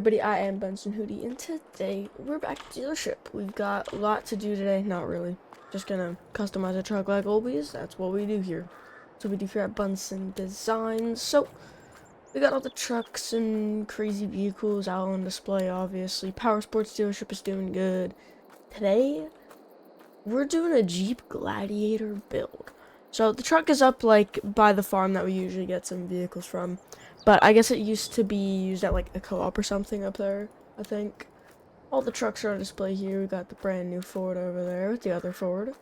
everybody, I am Benson Hootie, and today we're back at the dealership. We've got a lot to do today, not really. Just gonna customize a truck like always, that's what we do here. So we do here at Bunsen Designs. So, we got all the trucks and crazy vehicles out on display, obviously. Power Sports dealership is doing good. Today, we're doing a Jeep Gladiator build. So, the truck is up, like, by the farm that we usually get some vehicles from. But I guess it used to be used at like a co-op or something up there, I think. All the trucks are on display here. We got the brand new Ford over there with the other Ford.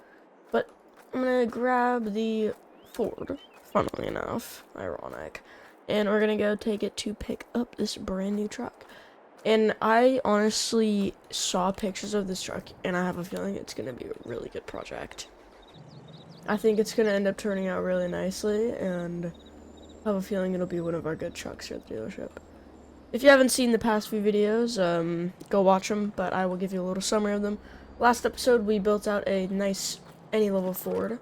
But I'm gonna grab the Ford, funnily enough, ironic. And we're gonna go take it to pick up this brand new truck. And I honestly saw pictures of this truck and I have a feeling it's gonna be a really good project. I think it's gonna end up turning out really nicely, and I have a feeling it'll be one of our good trucks here at the dealership. If you haven't seen the past few videos, go watch them, but I will give you a little summary of them. Last episode, we built out a nice any-level Ford,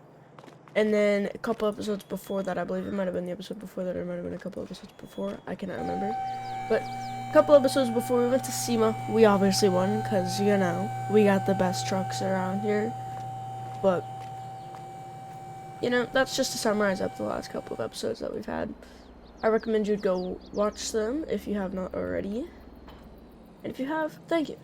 and then a couple episodes before that, I believe it might have been the episode before that, or it might have been a couple episodes before, I cannot remember, but a couple episodes before we went to SEMA, we obviously won, because, you know, we got the best trucks around here, but you know, that's just to summarize up the last couple of episodes that we've had. I recommend you go watch them if you have not already. And if you have, thank you.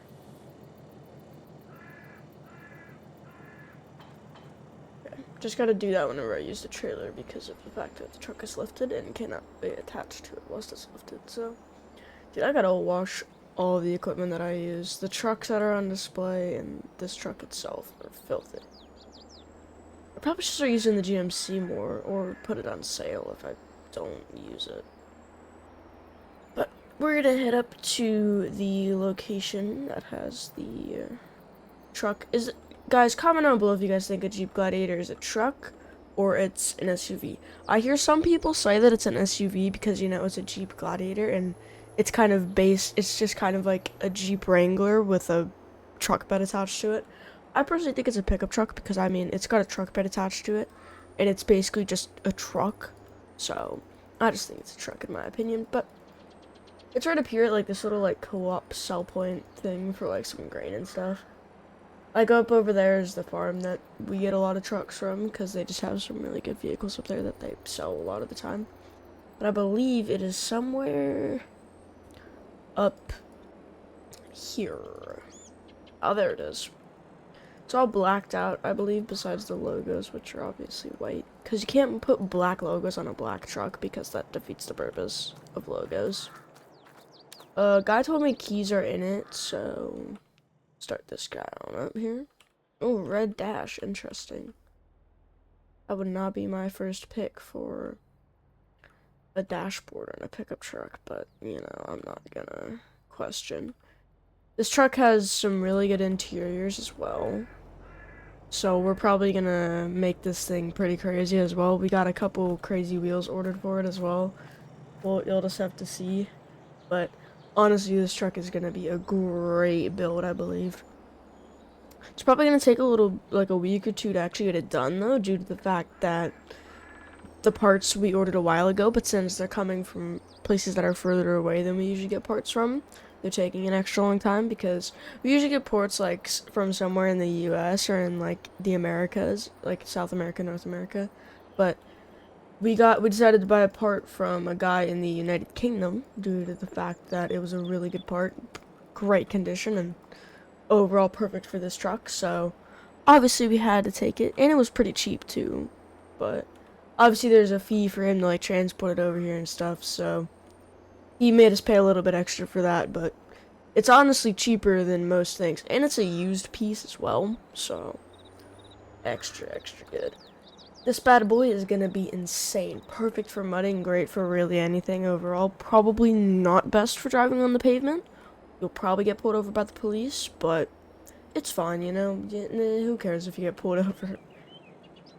Okay. Just gotta do that whenever I use the trailer because of the fact that the truck is lifted and cannot be attached to it whilst it's lifted. So, dude, I gotta wash all the equipment that I use. The trucks that are on display and this truck itself are filthy. I probably should start using the GMC more, or put it on sale if I don't use it. But we're gonna head up to the location that has the truck. Guys, comment down below if you guys think a Jeep Gladiator is a truck or it's an SUV. I hear some people say that it's an SUV because, you know, it's a Jeep Gladiator and it's kind of it's just kind of like a Jeep Wrangler with a truck bed attached to it. I personally think it's a pickup truck because, I mean, it's got a truck bed attached to it, and it's basically just a truck, so I just think it's a truck in my opinion. But it's right up here at, like, this little, like, co-op sell point thing for, like, some grain and stuff. Like, up over there is the farm that we get a lot of trucks from, because they just have some really good vehicles up there that they sell a lot of the time. But I believe it is somewhere up here. Oh, there it is. It's all blacked out, I believe, besides the logos, which are obviously white. Because you can't put black logos on a black truck, because that defeats the purpose of logos. Guy told me keys are in it, so start this guy on up here. Oh, red dash, interesting. That would not be my first pick for a dashboard on a pickup truck, but, you know, I'm not gonna question. This truck has some really good interiors as well. So we're probably gonna make this thing pretty crazy as well. We got a couple crazy wheels ordered for it as well. Well, you'll just have to see. But honestly, this truck is gonna be a great build, I believe. It's probably gonna take like a week or two to actually get it done though, due to the fact that the parts we ordered a while ago, but since they're coming from places that are further away than we usually get parts from, they're taking an extra long time, because we usually get ports like from somewhere in the US or in like the Americas, like South America, North America. But we decided to buy a part from a guy in the United Kingdom due to the fact that it was a really good part, great condition, and overall perfect for this truck. So obviously we had to take it, and it was pretty cheap too. But obviously there's a fee for him to like transport it over here and stuff, so he made us pay a little bit extra for that, but it's honestly cheaper than most things. And it's a used piece as well, so extra good. This bad boy is gonna be insane. Perfect for mudding, great for really anything overall. Probably not best for driving on the pavement. You'll probably get pulled over by the police, but it's fine, you know? Who cares if you get pulled over?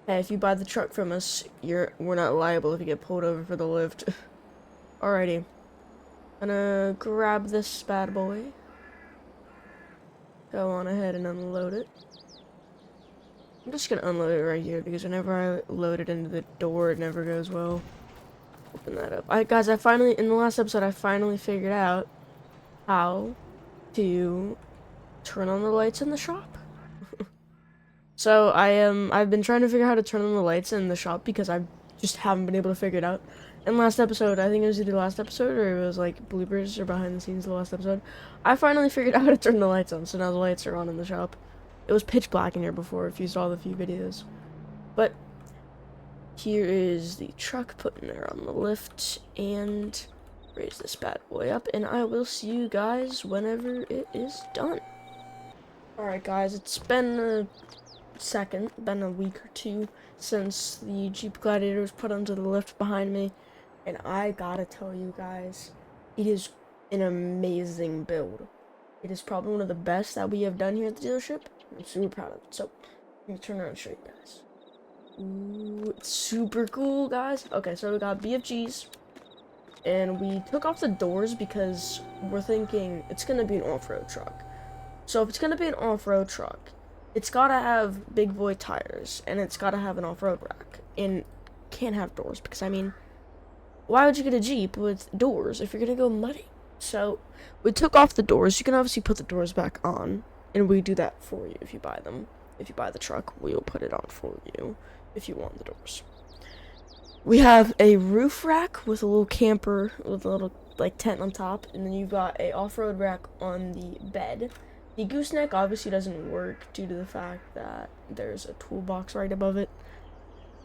Hey, if you buy the truck from us, we're not liable if you get pulled over for the lift. Alrighty. Gonna grab this bad boy. Go on ahead and unload it. I'm just gonna unload it right here because whenever I load it into the door, it never goes well. Open that up. Guys, in the last episode, I finally figured out how to turn on the lights in the shop. So I've been trying to figure out how to turn on the lights in the shop because I just haven't been able to figure it out. And last episode, I think it was either last episode or it was like bloopers or behind the scenes of the last episode, I finally figured out how to turn the lights on, so now the lights are on in the shop. It was pitch black in here before if you saw the few videos. But here is the truck putting her on the lift and raise this bad boy up, and I will see you guys whenever it is done. Alright guys, it's been been a week or two since the Jeep Gladiator was put onto the lift behind me, and I gotta tell you guys, it is an amazing build. It is probably one of the best that we have done here at the dealership. I'm super proud of it. So, let me turn around and show you guys. Ooh, it's super cool, guys. Okay, so we got BFGs, and we took off the doors because we're thinking it's gonna be an off-road truck. So if it's gonna be an off-road truck, it's gotta have big boy tires, and it's gotta have an off-road rack, and can't have doors, because I mean, why would you get a Jeep with doors if you're gonna go muddy? So we took off the doors. You can obviously put the doors back on, and we do that for you if you buy them. If you buy the truck, we'll put it on for you if you want the doors. We have a roof rack with a little camper with a little like tent on top, and then you've got a off-road rack on the bed. The gooseneck obviously doesn't work due to the fact that there's a toolbox right above it,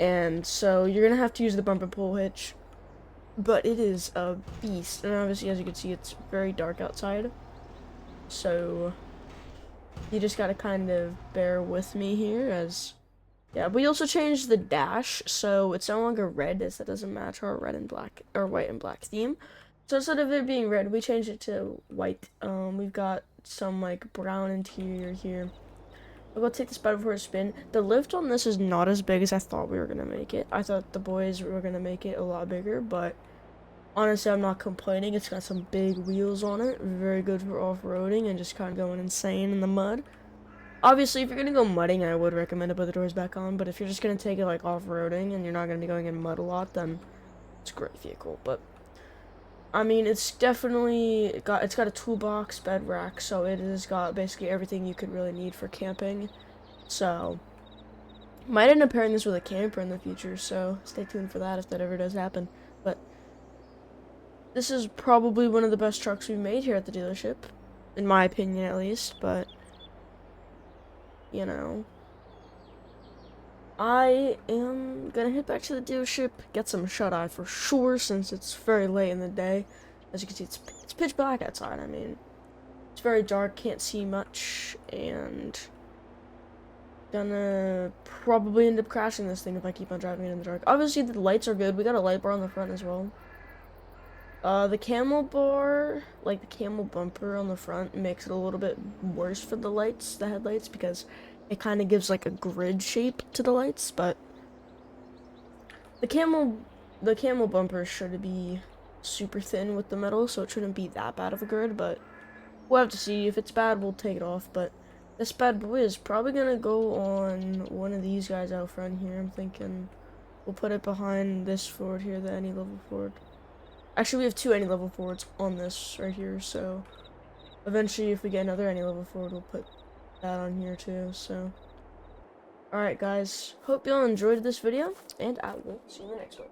and so you're gonna have to use the bumper pull hitch, but it is a beast. And obviously, as you can see, it's very dark outside, so you just gotta kind of bear with me here. As yeah, we also changed the dash, so it's no longer red, as that doesn't match our red and black or white and black theme. So instead of it being red, we changed it to white. We've got some like brown interior here. I'll go take this bed before a spin. The lift on this is not as big as I thought we were gonna make it. I thought the boys were gonna make it a lot bigger, but honestly, I'm not complaining. It's got some big wheels on it, very good for off-roading and just kind of going insane in the mud. Obviously, if you're gonna go mudding, I would recommend to put the doors back on, but if you're just gonna take it like off-roading and you're not gonna be going in mud a lot, then it's a great vehicle. But I mean, it's definitely got a toolbox, bed rack, so it has got basically everything you could really need for camping. So might end up pairing this with a camper in the future, so stay tuned for that if that ever does happen. But this is probably one of the best trucks we've made here at the dealership, in my opinion at least. But you know, I am gonna head back to the dealership, get some shut-eye for sure, since it's very late in the day. As you can see, it's pitch black outside. I mean, it's very dark, can't see much, and gonna probably end up crashing this thing if I keep on driving it in the dark. Obviously, the lights are good. We got a light bar on the front as well. The camel bar, like the camel bumper on the front, makes it a little bit worse for the lights, the headlights, because it kind of gives like a grid shape to the lights. But the camel bumper should be super thin with the metal, so it shouldn't be that bad of a grid. But we'll have to see. If it's bad, we'll take it off. But this bad boy is probably gonna go on one of these guys out front here. I'm thinking we'll put it behind this Ford here, the any level Ford. Actually, we have two any level Fords on this right here, so eventually if we get another any level Ford, we'll put that on here too. So alright guys, hope y'all enjoyed this video, and I will see you in the next one.